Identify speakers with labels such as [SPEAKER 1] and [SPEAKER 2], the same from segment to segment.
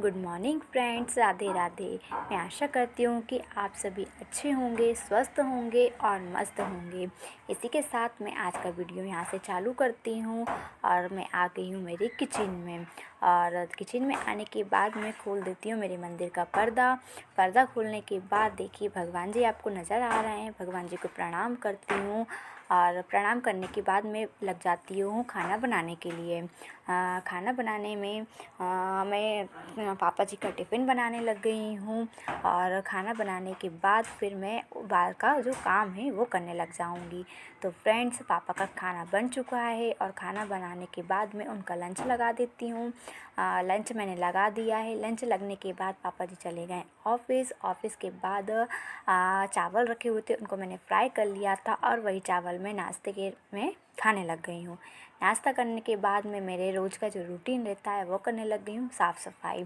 [SPEAKER 1] Good morning friends, Radhe Radhe. मैं आशा करती हूँ कि आप सभी अच्छे होंगे, स्वस्थ होंगे और मस्त होंगे। इसी के साथ मैं आज का वीडियो यहाँ से चालू करती हूँ और मैं आ गई हूँ मेरे किचन में। और किचन में आने के बाद मैं खोल देती हूँ मेरे मंदिर का पर्दा खोलने के बाद देखिए भगवान जी आपको नज़र आ रहे हैं। भगवान जी को प्रणाम करती हूँ और प्रणाम करने के बाद मैं लग जाती हूँ खाना बनाने के लिए। खाना बनाने में मैं पापा जी का टिफ़िन बनाने लग गई हूँ और खाना बनाने के बाद फिर मैं बाहर का जो काम है वो करने लग जाऊँगी। तो फ्रेंड्स, पापा का खाना बन चुका है और खाना बनाने के बाद मैं उनका लंच लगा देती हूँ। लंच मैंने लगा दिया है। लंच लगने के बाद पापा जी चले गए ऑफ़िस के बाद चावल रखे हुए थे, उनको मैंने फ्राई कर लिया था और वही चावल मैं नाश्ते के में खाने लग गई हूँ। नाश्ता करने के बाद मैं मेरे रोज़ का जो रूटीन रहता है वो करने लग गई हूँ, साफ़ सफाई।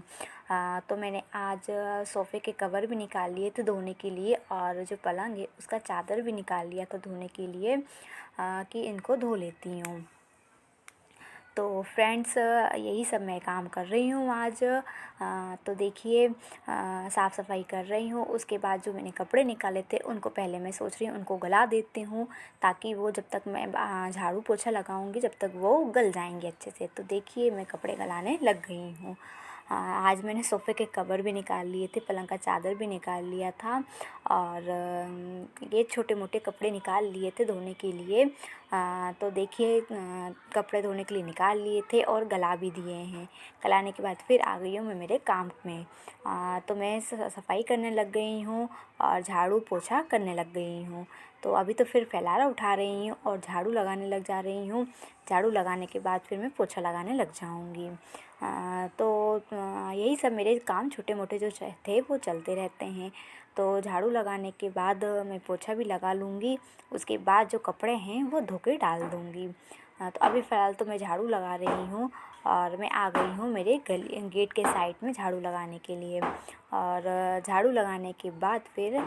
[SPEAKER 1] तो मैंने आज सोफ़े के कवर भी निकाल लिए थे धोने के लिए और जो पलंग है उसका चादर भी निकाल लिया था धोने के लिए कि इनको धो लेती हूँ। तो फ्रेंड्स, यही सब मैं काम कर रही हूँ आज। तो देखिए साफ़ सफाई कर रही हूँ। उसके बाद जो मैंने कपड़े निकाले थे उनको पहले मैं सोच रही हूँ उनको गला देती हूँ, ताकि वो जब तक मैं झाड़ू पोछा लगाऊंगी जब तक वो गल जाएंगे अच्छे से। तो देखिए मैं कपड़े गलाने लग गई हूँ। आज मैंने सोफ़े के कवर भी निकाल लिए थे, पलंग का चादर भी निकाल लिया था और ये छोटे मोटे कपड़े निकाल लिए थे धोने के लिए। तो देखिए कपड़े धोने के लिए निकाल लिए थे और गला भी दिए हैं। गलाने के बाद फिर आ गई हूँ मैं मेरे काम में। तो मैं सफाई करने लग गई हूँ और झाड़ू पोछा करने लग गई हूँ। तो अभी तो फिर फैलारा उठा रही हूँ और झाड़ू लगाने लग जा रही हूँ। झाड़ू लगाने के बाद फिर मैं पोछा लगाने लग जाऊँगी। तो यही सब मेरे काम छोटे मोटे जो थे वो चलते रहते हैं। तो झाड़ू लगाने के बाद मैं पोछा भी लगा लूँगी। उसके बाद जो कपड़े हैं वो धो के डाल दूँगी। तो अभी फ़िलहाल तो मैं झाड़ू लगा रही हूँ और मैं आ गई हूँ मेरे गेट के साइड में झाड़ू लगाने के लिए। और झाड़ू लगाने के बाद फिर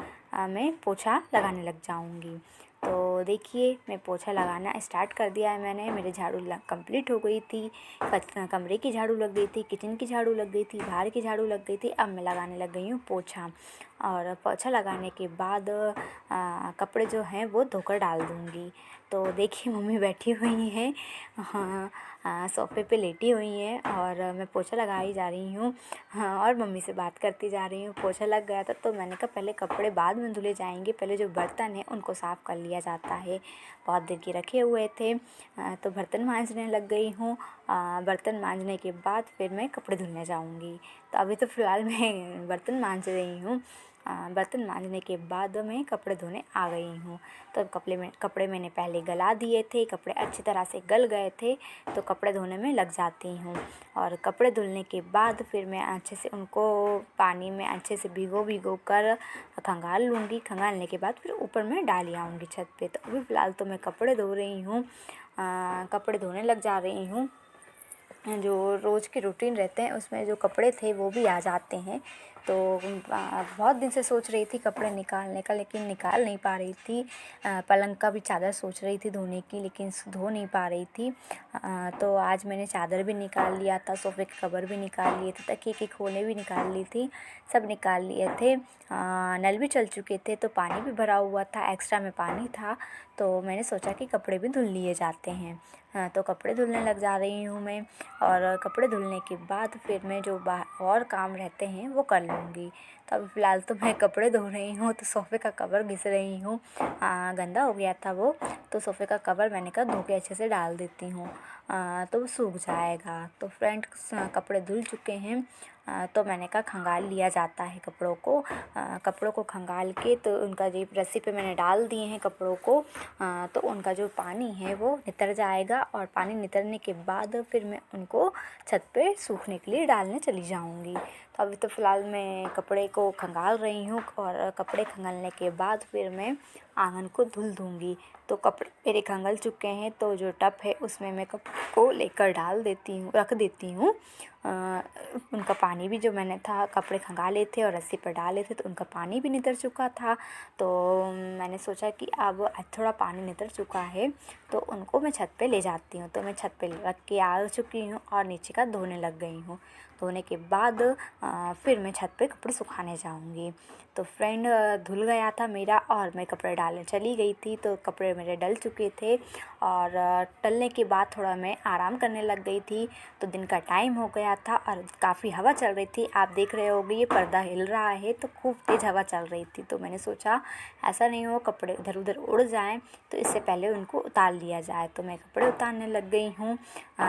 [SPEAKER 1] मैं पोछा लगाने लग जाऊँगी। तो देखिए मैं पोछा लगाना स्टार्ट कर दिया है मैंने। मेरे झाड़ू कंप्लीट हो गई थी। कमरे की झाड़ू लग गई थी, किचन की झाड़ू लग गई थी, बाहर की झाड़ू लग गई थी। अब मैं लगाने लग गई हूँ पोछा। और पोछा लगाने के बाद कपड़े जो हैं वो धोकर डाल दूँगी। तो देखिए मम्मी बैठी हुई हैं, सोफ़े पे लेटी हुई हैं और मैं पोछा लगाई जा रही हूँ। और मम्मी से बात करती जा रही हूँ। पोछा लग गया था तो मैंने कहा पहले कपड़े बाद में धुले जाएंगे, पहले जो बर्तन है उनको साफ़ कर लिया जाता है। बहुत देर के रखे हुए थे। तो बर्तन मांजने लग गई हूँ। बर्तन मांजने के बाद फिर मैं कपड़े धुलने जाऊँगी। तो अभी तो फ़िलहाल मैं बर्तन मांज रही हूँ। बर्तन मांजने के बाद मैं कपड़े धोने आ गई हूँ। तो कपड़े मैंने पहले गला दिए थे, कपड़े अच्छी तरह से गल गए थे तो कपड़े धोने में लग जाती हूँ। और कपड़े धुलने के बाद फिर मैं अच्छे से उनको पानी में अच्छे से भिगो कर खंगाल लूँगी। खंगालने के बाद फिर ऊपर मैं डाल आऊँगी छत पे। तो अभी फ़िलहाल तो मैं कपड़े धो रही हूँ, कपड़े धोने लग जा रही हूँ। जो रोज़ के रूटीन रहते हैं उसमें जो कपड़े थे वो भी आ जाते हैं। तो बहुत दिन से सोच रही थी कपड़े निकालने का, लेकिन निकाल नहीं पा रही थी। पलंग का भी चादर सोच रही थी धोने की, लेकिन धो नहीं पा रही थी। तो आज मैंने चादर भी निकाल लिया था, सोफ़े के कवर भी निकाल लिए थे, तकिए की खोलें भी निकाल ली थी, सब निकाल लिए थे। नल भी चल चुके थे तो पानी भी भरा हुआ था, एक्स्ट्रा में पानी था। तो मैंने सोचा कि कपड़े भी धुल लिए जाते हैं। तो कपड़े धुलने लग जा रही हूँ मैं। और कपड़े धुलने के बाद फिर मैं जो और काम रहते हैं वो कर लूँगी। तो अभी फ़िलहाल तो मैं कपड़े धो रही हूँ तो सोफ़े का कवर घिस रही हूँ। गंदा हो गया था वो, तो सोफ़े का कवर मैंने कहा धो के अच्छे से डाल देती हूँ तो वो सूख जाएगा। तो फ्रेंड्स, कपड़े धुल चुके हैं। तो मैंने कहा खंगाल लिया जाता है कपड़ों को खंगाल के तो उनका जो रस्सी पे मैंने डाल दिए हैं कपड़ों को। तो उनका जो पानी है वो नितर जाएगा और पानी नितरने के बाद फिर मैं उनको छत पे सूखने के लिए डालने चली जाऊंगी। तो अभी तो फ़िलहाल मैं कपड़े को खंगाल रही हूँ और कपड़े खंगालने के बाद फिर मैं आंगन को धुल दूँगी। तो कपड़े मेरे खंगल चुके हैं तो जो टब है उसमें मैं कपड़े को लेकर रख देती हूँ उनका पानी भी जो मैंने था कपड़े खंगाले थे और रस्सी पर डाले थे तो उनका पानी भी नितर चुका था। तो मैंने सोचा कि अब थोड़ा पानी नितर चुका है तो उनको मैं छत पे ले जाती हूँ। तो मैं छत पे रख के आ चुकी हूँ और नीचे का धोने लग गई हूँ। धोने के बाद फिर मैं छत पे कपड़े सुखाने जाऊँगी। तो फ्रेंड धुल गया था मेरा और मैं कपड़े डालने चली गई थी तो कपड़े मेरे डल चुके थे और डलने के बाद थोड़ा मैं आराम करने लग गई थी। तो दिन का टाइम हो गया था और काफ़ी हवा चल रही थी। आप देख रहे होंगे ये पर्दा हिल रहा है तो खूब तेज़ हवा चल रही थी। तो मैंने सोचा ऐसा नहीं हो कपड़े इधर उधर उड़ जाएं तो इससे पहले उनको उतार लिया जाए। तो मैं कपड़े उतारने लग गई हूँ।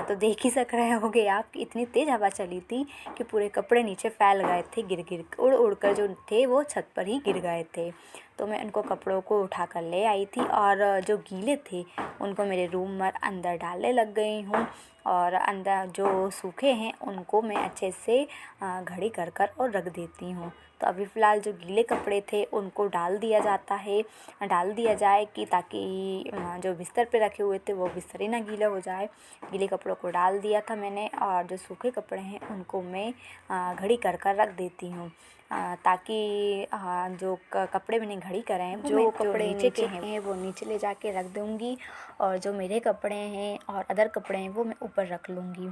[SPEAKER 1] तो देख ही सक रहे होंगे आप कि इतनी तेज़ हवा चली थी कि पूरे कपड़े नीचे फैल गए थे, गिर उड़ उड़ कर जो थे वो छत पर ही गिर गए थे। तो मैं उनको कपड़ों को उठा कर ले आई थी और जो गीले थे उनको मेरे रूम में अंदर डालने लग गई हूँ और अंदर जो सूखे हैं उनको मैं अच्छे से घड़ी कर कर और रख देती हूँ। तो अभी फ़िलहाल जो गीले कपड़े थे उनको डाल दिया जाता है, डाल दिया जाए कि ताकि जो बिस्तर पे रखे हुए थे वो बिस्तर ही ना गीला हो जाए। गीले कपड़ों को डाल दिया था मैंने और जो सूखे कपड़े हैं उनको मैं घड़ी कर कर रख देती हूँ ताकि जो कपड़े मैंने घड़ी करे हैं जो कपड़े नीचे के हैं वो नीचे ले जाके रख दूँगी और जो मेरे कपड़े हैं और अदर कपड़े हैं वो मैं ऊपर रख लूँगी।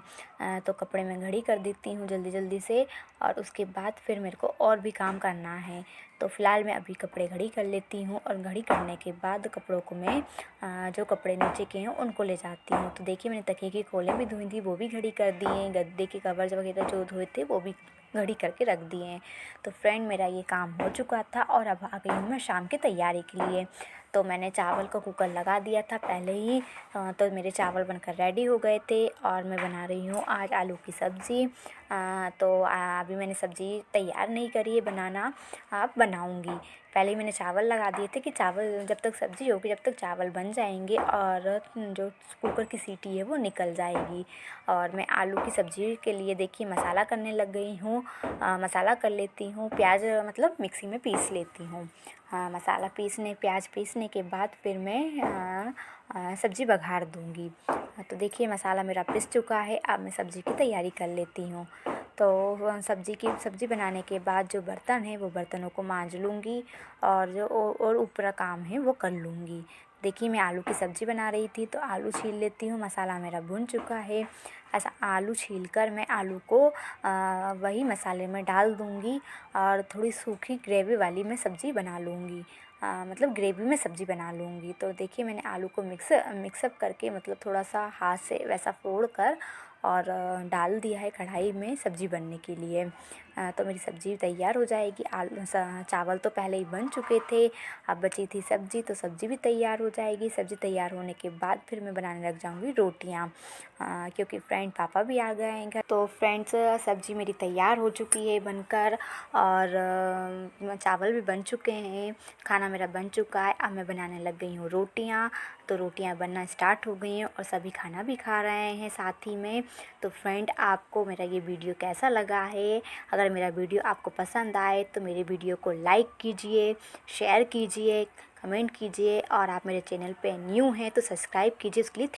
[SPEAKER 1] तो कपड़े मैं घड़ी कर देती हूँ जल्दी जल्दी से और उसके बाद फिर मेरे को और भी काम करना है। तो फ़िलहाल मैं अभी कपड़े घड़ी कर लेती हूँ और घड़ी करने के बाद कपड़ों को मैं जो कपड़े नीचे के हैं उनको ले जाती हूँ। तो देखिए मैंने तकिए की खोलें भी धोई थी वो भी घड़ी कर दिए, गद्दे के कवर्स वगैरह जो धोए थे वो भी घड़ी करके रख दिए हैं। तो फ्रेंड मेरा ये काम हो चुका था और अब आ गई हूँ मैं शाम की तैयारी के लिए। तो मैंने चावल का कुकर लगा दिया था पहले ही। तो मेरे चावल बनकर रेडी हो गए थे और मैं बना रही हूँ आज आलू की सब्ज़ी। तो अभी मैंने सब्ज़ी तैयार नहीं करी है, बनाना अब बनाऊँगी। पहले ही मैंने चावल लगा दिए थे कि चावल जब तक सब्ज़ी होगी जब तक चावल बन जाएंगे और जो कुकर की सीटी है वो निकल जाएगी। और मैं आलू की सब्ज़ी के लिए देखिए मसाला करने लग गई हूँ। मसाला कर लेती हूँ, प्याज मतलब मिक्सी में पीस लेती हूँ। मसाला पीसने प्याज पीसने के बाद फिर मैं सब्ज़ी बघार दूँगी। तो देखिए मसाला मेरा पिस चुका है, अब मैं सब्ज़ी की तैयारी कर लेती हूँ। तो सब्ज़ी बनाने के बाद जो बर्तन है वो बर्तनों को मांज लूँगी और जो और ऊपरा काम है वो कर लूँगी। देखिए मैं आलू की सब्ज़ी बना रही थी तो आलू छील लेती हूँ। मसाला मेरा भुन चुका है। ऐसा आलू छीलकर मैं आलू को वही मसाले में डाल दूँगी और थोड़ी सूखी ग्रेवी वाली मैं सब्ज़ी बना लूँगी। मतलब ग्रेवी में सब्ज़ी बना लूँगी। तो देखिए मैंने आलू को मिक्सअप करके मतलब थोड़ा सा हाथ से वैसा फोड़ कर और डाल दिया है कढ़ाई में सब्ज़ी बनने के लिए। तो मेरी सब्ज़ी तैयार हो जाएगी। चावल तो पहले ही बन चुके थे, अब बची थी सब्ज़ी तो सब्ज़ी भी तैयार हो जाएगी। सब्ज़ी तैयार होने के बाद फिर मैं बनाने लग जाऊँगी रोटियाँ क्योंकि फ्रेंड पापा भी आ गए हैं घर। तो फ्रेंड्स सब्ज़ी मेरी तैयार हो चुकी है बनकर और चावल भी बन चुके हैं, खाना मेरा बन चुका है। अब मैं बनाने लग गई हूँ रोटियाँ। तो रोटियाँ बनना स्टार्ट हो गई हैं और सभी खाना भी खा रहे हैं साथ ही में। तो फ्रेंड आपको मेरा ये वीडियो कैसा लगा है? अगर मेरा वीडियो आपको पसंद आए तो मेरे वीडियो को लाइक कीजिए, शेयर कीजिए, कमेंट कीजिए और आप मेरे चैनल पे न्यू हैं तो सब्सक्राइब कीजिए। उसके लिए